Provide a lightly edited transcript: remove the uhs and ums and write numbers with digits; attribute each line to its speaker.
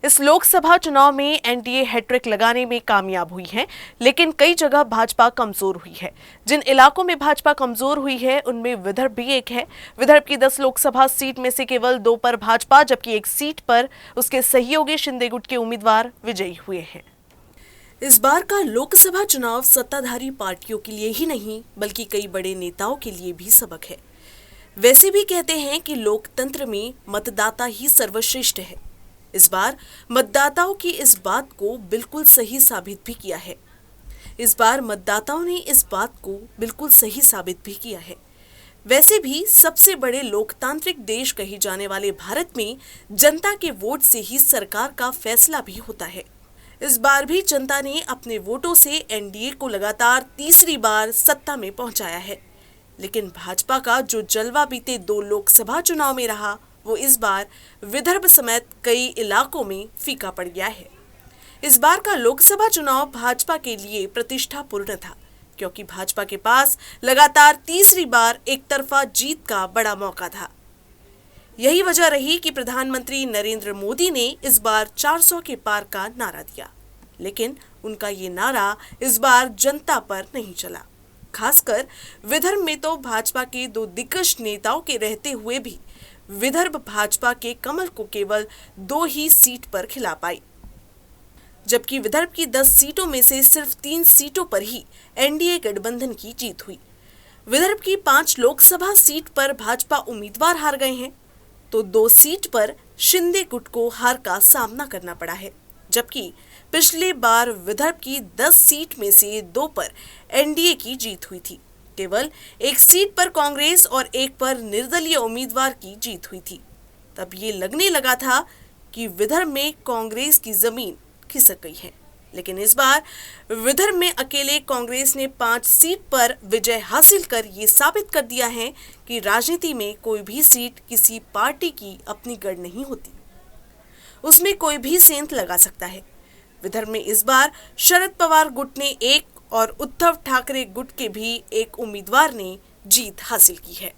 Speaker 1: इस लोकसभा चुनाव में एनडीए हैट्रिक लगाने में कामयाब हुई है, लेकिन कई जगह भाजपा कमजोर हुई है। जिन इलाकों में भाजपा कमजोर हुई है उनमें विदर्भ भी एक है। विदर्भ की 10 लोकसभा सीट में से केवल 2 पर भाजपा, जबकि एक सीट पर उसके सहयोगी शिंदे गुट के उम्मीदवार विजयी हुए हैं। इस बार का लोकसभा चुनाव सत्ताधारी पार्टियों के लिए ही नहीं बल्कि कई बड़े नेताओं के लिए भी सबक है। वैसे भी कहते हैं कि लोकतंत्र में मतदाता ही सर्वश्रेष्ठ है। इस बार मतदाताओं की इस बात को बिल्कुल सही साबित भी किया है। वैसे भी सबसे बड़े लोकतांत्रिक देश कहे जाने वाले भारत में जनता के वोट से ही सरकार का फैसला भी होता है। इस बार भी जनता ने अपने वोटों से एनडीए को लगातार तीसरी बार सत्ता में पहुंचाया है। लेकिन भाजपा का जो जलवा बीते 2 लोकसभा चुनाव में रहा, वो इस बार विदर्भ समेत कई इलाकों में फीका पड़ गया है। इस बार का लोकसभा चुनाव भाजपा के लिए प्रतिष्ठापूर्ण था, क्योंकि भाजपा के पास लगातार तीसरी बार एक तरफा जीत का बड़ा मौका था। यही वजह रही कि प्रधानमंत्री नरेंद्र मोदी ने इस बार 400 के पार का नारा दिया, लेकिन उनका ये नारा इस बार जनता पर नहीं चला। खासकर विदर्भ में तो भाजपा के 2 दिग्गज नेताओं के रहते हुए भी विदर्भ भाजपा के कमल को केवल 2 ही सीट पर खिला पाई, जबकि विदर्भ की 10 सीटों में से सिर्फ 3 सीटों पर ही एनडीए गठबंधन की जीत हुई। विदर्भ की 5 लोकसभा सीट पर भाजपा उम्मीदवार हार गए हैं, तो 2 सीट पर शिंदे गुट को हार का सामना करना पड़ा है, जबकि पिछले बार विदर्भ की 10 सीट में से 2 पर एनडीए की जीत हुई थी। केवल एक सीट पर कांग्रेस और एक पर निर्दलीय उम्मीदवार की जीत हुई थी। तब ये लगने लगा था कि विदर्भ में कांग्रेस की जमीन खिसक गई है, लेकिन इस बार विदर्भ में अकेले कांग्रेस ने 5 सीट पर विजय हासिल कर ये साबित कर दिया है कि राजनीति में कोई भी सीट किसी पार्टी की अपनी गढ़ नहीं होती, उसमें कोई भी सेंध लगा सकता है। विदर्भ में इस बार शरद पवार गुट ने एक और उद्धव ठाकरे गुट के भी एक उम्मीदवार ने जीत हासिल की है।